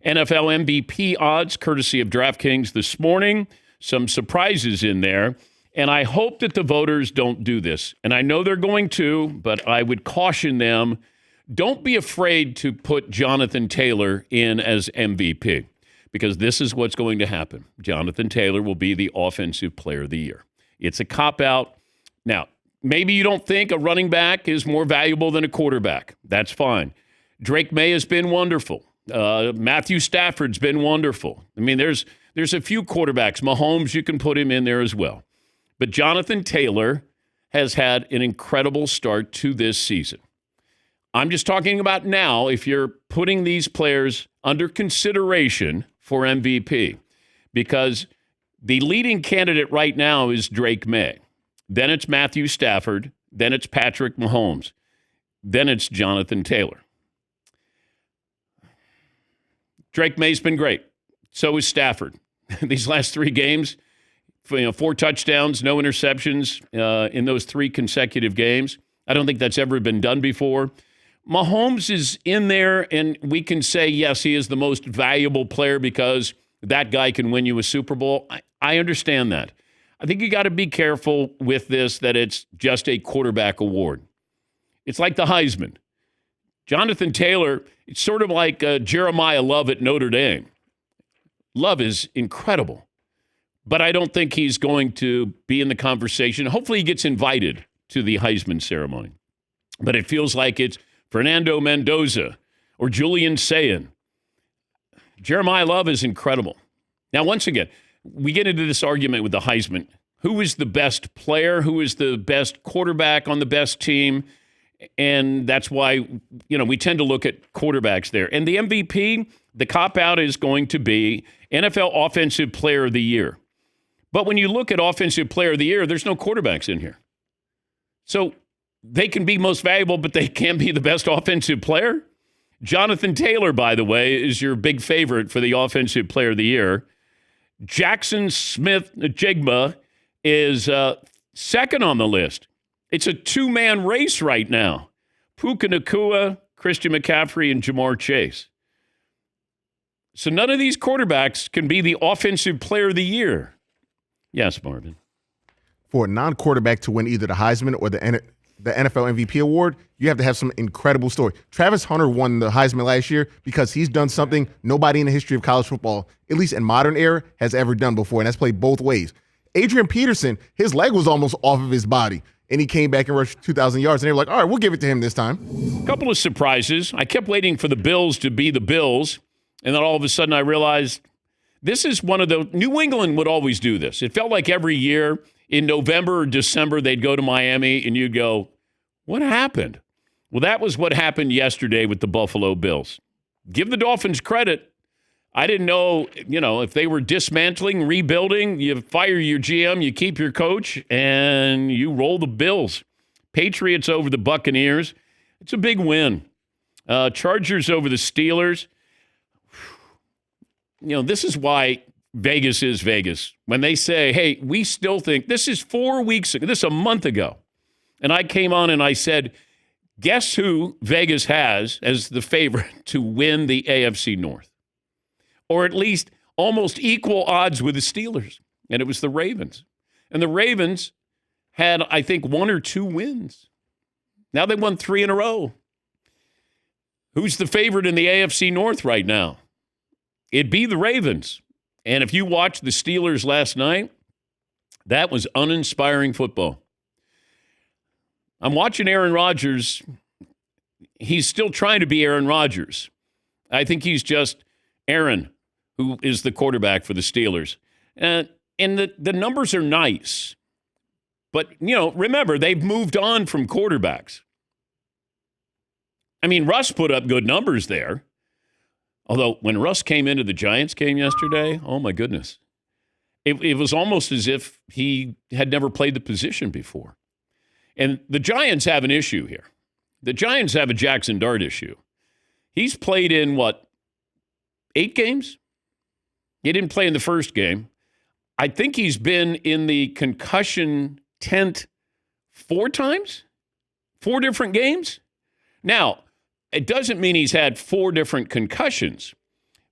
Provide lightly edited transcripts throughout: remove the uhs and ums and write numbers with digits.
NFL MVP odds, courtesy of DraftKings this morning. Some surprises in there. And I hope that the voters don't do this. And I know they're going to, but I would caution them. Don't be afraid to put Jonathan Taylor in as MVP, because this is what's going to happen. Jonathan Taylor will be the Offensive Player of the Year. It's a cop-out. Now, maybe you don't think a running back is more valuable than a quarterback. That's fine. Drake May has been wonderful. Matthew Stafford's been wonderful. I mean, there's a few quarterbacks. Mahomes, you can put him in there as well. But Jonathan Taylor has had an incredible start to this season. I'm just talking about now, if you're putting these players under consideration for MVP, because the leading candidate right now is Drake May. Then it's Matthew Stafford. Then it's Patrick Mahomes. Then it's Jonathan Taylor. Drake May's been great. So is Stafford. These last 3 games, 4 touchdowns, no interceptions in those 3 consecutive games. I don't think that's ever been done before. Mahomes is in there, and we can say, yes, he is the most valuable player because that guy can win you a Super Bowl. I understand that. I think you got to be careful with this, that it's just a quarterback award. It's like the Heisman. Jonathan Taylor, it's sort of like Jeremiah Love at Notre Dame. Love is incredible, but I don't think he's going to be in the conversation. Hopefully he gets invited to the Heisman ceremony. But it feels like it's Fernando Mendoza or Julian Sayin. Jeremiah Love is incredible. Now, once again, we get into this argument with the Heisman. Who is the best player? Who is the best quarterback on the best team? And that's why, we tend to look at quarterbacks there. And the MVP, the cop-out is going to be NFL Offensive Player of the Year. But when you look at Offensive Player of the Year, there's no quarterbacks in here. So they can be most valuable, but they can't be the best offensive player. Jonathan Taylor, by the way, is your big favorite for the Offensive Player of the Year. Jackson Smith-Njigba is second on the list. It's a 2-man race right now. Puka Nacua, Christian McCaffrey, and Jamar Chase. So none of these quarterbacks can be the Offensive Player of the Year. Yes, Marvin. For a non-quarterback to win either the Heisman or the NFL MVP award, you have to have some incredible story. Travis Hunter won the Heisman last year because he's done something nobody in the history of college football, at least in modern era, has ever done before, and that's played both ways. Adrian Peterson, his leg was almost off of his body, and he came back and rushed 2,000 yards, and they were like, all right, we'll give it to him this time. A couple of surprises. I kept waiting for the Bills to be the Bills, and then all of a sudden I realized this is one of the – New England would always do this. It felt like every year in November or December they'd go to Miami, and you'd go, what happened? Well, that was what happened yesterday with the Buffalo Bills. Give the Dolphins credit. I didn't know, if they were dismantling, rebuilding, you fire your GM, you keep your coach, and you roll the Bills. Patriots over the Buccaneers. It's a big win. Chargers over the Steelers. This is why Vegas is Vegas. When they say, hey, we still think, this is 4 weeks ago, this is a month ago. And I came on and I said, guess who Vegas has as the favorite to win the AFC North? Or at least almost equal odds with the Steelers. And it was the Ravens. And the Ravens had, I think, 1 or 2 wins. Now they won 3 in a row. Who's the favorite in the AFC North right now? It'd be the Ravens. And if you watched the Steelers last night, that was uninspiring football. I'm watching Aaron Rodgers. He's still trying to be Aaron Rodgers. I think he's just Aaron, who is the quarterback for the Steelers. And the numbers are nice. But, remember, they've moved on from quarterbacks. I mean, Russ put up good numbers there. Although, when Russ came into the Giants game yesterday, oh, my goodness. It was almost as if he had never played the position before. And the Giants have an issue here. The Giants have a Jackson Dart issue. He's played in, 8 games? He didn't play in the first game. I think he's been in the concussion tent 4 times? 4 different games? Now, it doesn't mean he's had 4 different concussions,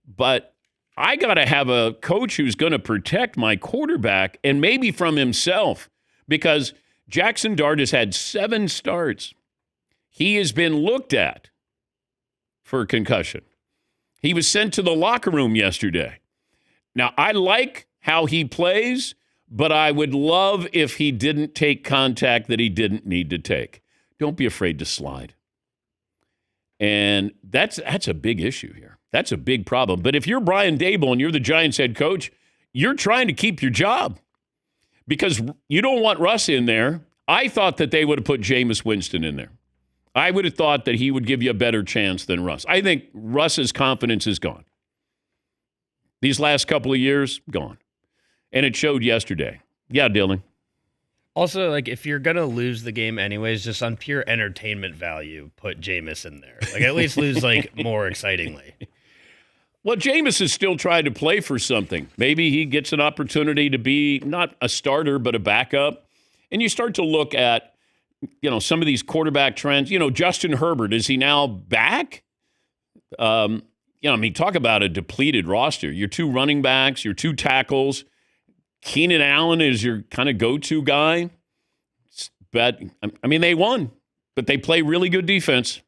But I got to have a coach who's going to protect my quarterback and maybe from himself, because Jackson Dart has had 7 starts. He has been looked at for concussion. He was sent to the locker room yesterday. Now, I like how he plays, but I would love if he didn't take contact that he didn't need to take. Don't be afraid to slide. And that's a big issue here. That's a big problem. But if you're Brian Daboll and you're the Giants head coach, you're trying to keep your job because you don't want Russ in there. I thought that they would have put Jameis Winston in there. I would have thought that he would give you a better chance than Russ. I think Russ's confidence is gone. These last couple of years, gone. And it showed yesterday. Yeah, Dylan. Also, like, if you're going to lose the game anyways, just on pure entertainment value, put Jameis in there. Like, at least lose, like, more excitingly. Well, Jameis is still trying to play for something. Maybe he gets an opportunity to be not a starter, but a backup. And you start to look at, some of these quarterback trends. Justin Herbert, is he now back? Talk about a depleted roster. Your 2 running backs, your 2 tackles. Keenan Allen is your kind of go-to guy. But, they won, but they play really good defense.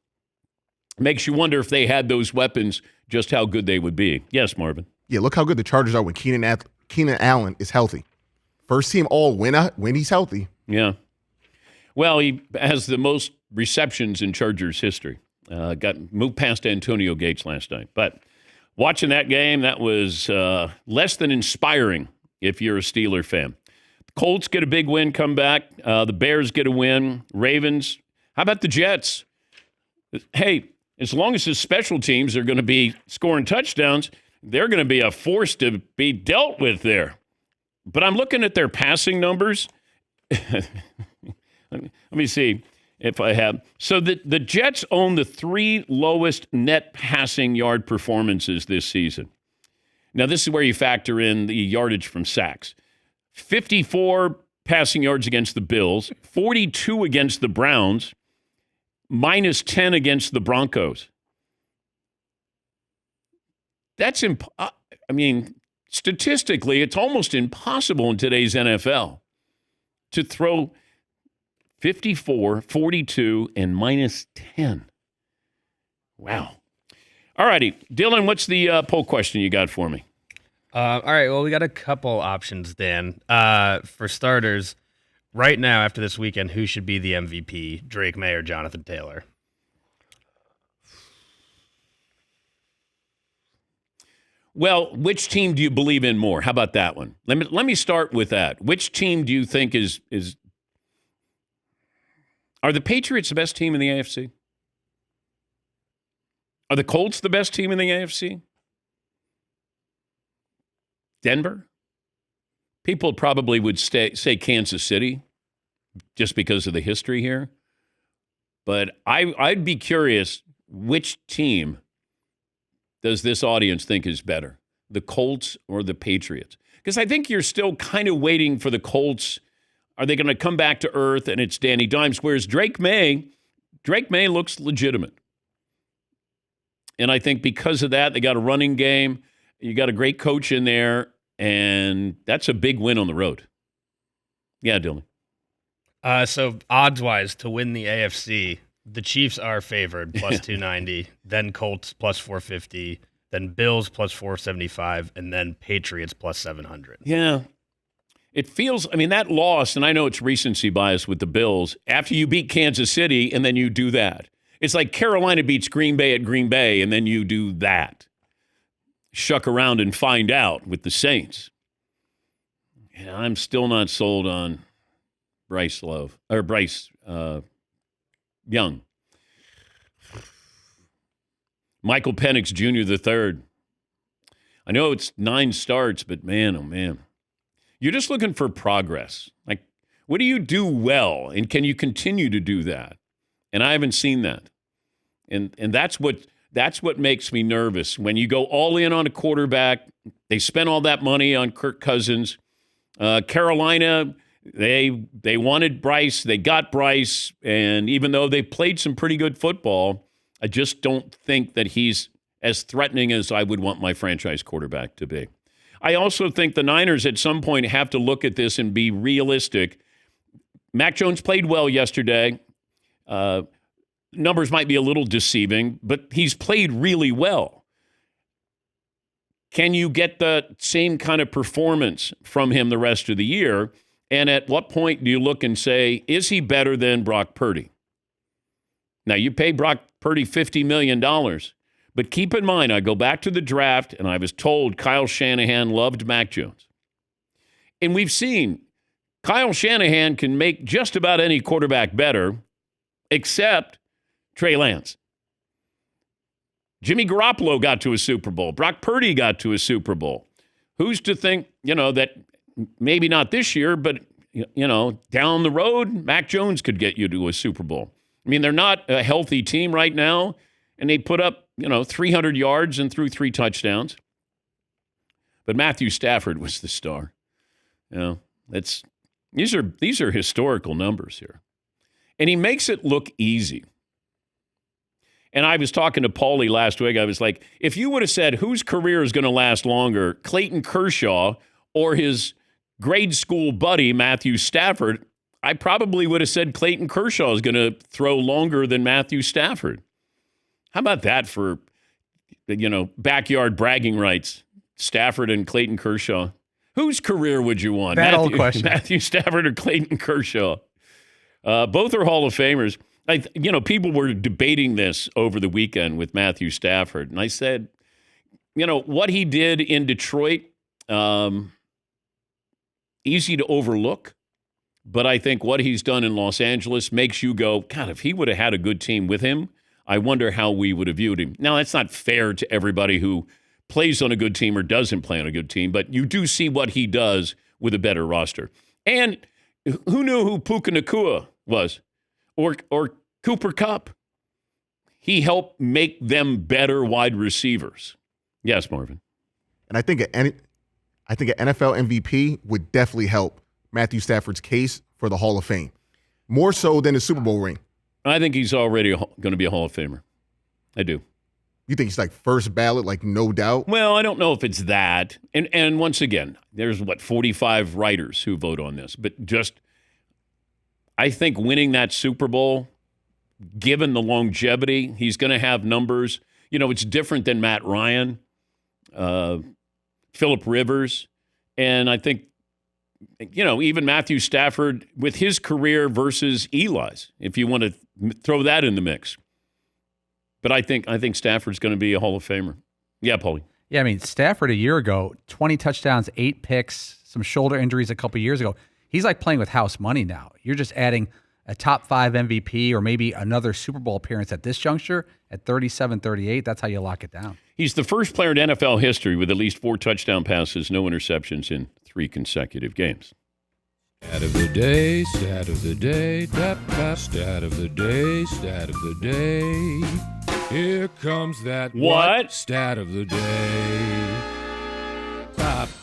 Makes you wonder if they had those weapons, just how good they would be. Yes, Marvin. Yeah, look how good the Chargers are when Keenan Allen is healthy. First team all when he's healthy. Yeah. Well, he has the most receptions in Chargers history. Got moved past Antonio Gates last night. But watching that game, that was less than inspiring if you're a Steeler fan. The Colts get a big win, come back. The Bears get a win. Ravens. How about the Jets? Hey, as long as the special teams are going to be scoring touchdowns, they're going to be a force to be dealt with there. But I'm looking at their passing numbers. Let me see if I have. So the Jets own the 3 lowest net passing yard performances this season. Now, this is where you factor in the yardage from sacks. 54 passing yards against the Bills, 42 against the Browns, minus 10 against the Broncos. That's statistically, it's almost impossible in today's NFL to throw 54, 42, and minus 10. Wow. All righty. Dylan, what's the poll question you got for me? All right. Well, we got a couple options, Dan. For starters, right now, after this weekend, who should be the MVP, Drake May or Jonathan Taylor? Well, which team do you believe in more? How about that one? Let me start with that. Which team do you think is are the Patriots the best team in the AFC? Are the Colts the best team in the AFC? Denver? People probably would say Kansas City just because of the history here. But I'd be curious, which team does this audience think is better, the Colts or the Patriots? Because I think you're still kind of waiting for the Colts. Are they going to come back to earth and it's Danny Dimes? Whereas Drake May looks legitimate. And I think because of that, they got a running game. You got a great coach in there, and that's a big win on the road. Yeah, Dylan. So odds-wise, to win the AFC, the Chiefs are favored, plus 290, then Colts, plus 450, then Bills, plus 475, and then Patriots, plus 700. Yeah. It feels, that loss, and I know it's recency bias with the Bills, after you beat Kansas City and then you do that. It's like Carolina beats Green Bay at Green Bay, and then you do that. Shuck around and find out with the Saints. And I'm still not sold on Bryce Young. Michael Penix Jr. III. I know it's 9 starts, but man, oh man. You're just looking for progress. Like, what do you do well, and can you continue to do that? And I haven't seen that. And that's what makes me nervous. When you go all in on a quarterback, they spent all that money on Kirk Cousins. Carolina, they wanted Bryce. They got Bryce. And even though they played some pretty good football, I just don't think that he's as threatening as I would want my franchise quarterback to be. I also think the Niners at some point have to look at this and be realistic. Mac Jones played well yesterday. Numbers might be a little deceiving, but he's played really well. Can you get the same kind of performance from him the rest of the year? And at what point do you look and say, is he better than Brock Purdy? Now, you pay Brock Purdy $50 million. But keep in mind, I go back to the draft, and I was told Kyle Shanahan loved Mac Jones. And we've seen Kyle Shanahan can make just about any quarterback better, except Trey Lance. Jimmy Garoppolo got to a Super Bowl. Brock Purdy got to a Super Bowl. Who's to think, that maybe not this year, but, down the road, Mac Jones could get you to a Super Bowl. I mean, they're not a healthy team right now, and they put up, 300 yards and threw 3 touchdowns. But Matthew Stafford was the star. These are historical numbers here. And he makes it look easy. And I was talking to Paulie last week. I was like, if you would have said whose career is going to last longer, Clayton Kershaw or his grade school buddy, Matthew Stafford, I probably would have said Clayton Kershaw is going to throw longer than Matthew Stafford. How about that for, backyard bragging rights? Stafford and Clayton Kershaw. Whose career would you want? Old question. Matthew Stafford or Clayton Kershaw? Both are Hall of Famers. People were debating this over the weekend with Matthew Stafford. And I said, what he did in Detroit, easy to overlook. But I think what he's done in Los Angeles makes you go, God, if he would have had a good team with him, I wonder how we would have viewed him. Now, that's not fair to everybody who plays on a good team or doesn't play on a good team, but you do see what he does with a better roster. And who knew who Puka Nacua was? Or Cooper Kupp? He helped make them better wide receivers. Yes, Marvin. And I think an NFL MVP would definitely help Matthew Stafford's case for the Hall of Fame, more so than a Super Bowl ring. I think he's already going to be a Hall of Famer. I do. You think he's like first ballot, like no doubt? Well, I don't know if it's that. And once again, there's 45 writers who vote on this. But I think winning that Super Bowl, given the longevity, he's going to have numbers. It's different than Matt Ryan, Phillip Rivers. And I think, even Matthew Stafford with his career versus Eli's, if you want to throw that in the mix. But I think Stafford's going to be a Hall of Famer. Yeah, Paulie. Yeah, I mean, Stafford a year ago, 20 touchdowns, 8 picks, some shoulder injuries a couple years ago. He's like playing with house money now. You're just adding a top 5 MVP or maybe another Super Bowl appearance at this juncture at 37, 38. That's how you lock it down. He's the first player in NFL history with at least 4 touchdown passes, no interceptions in 3 consecutive games. Stat of the day, stat of the day, tap, tap, stat of the day, stat of the day. Here comes that what? Stat of the day.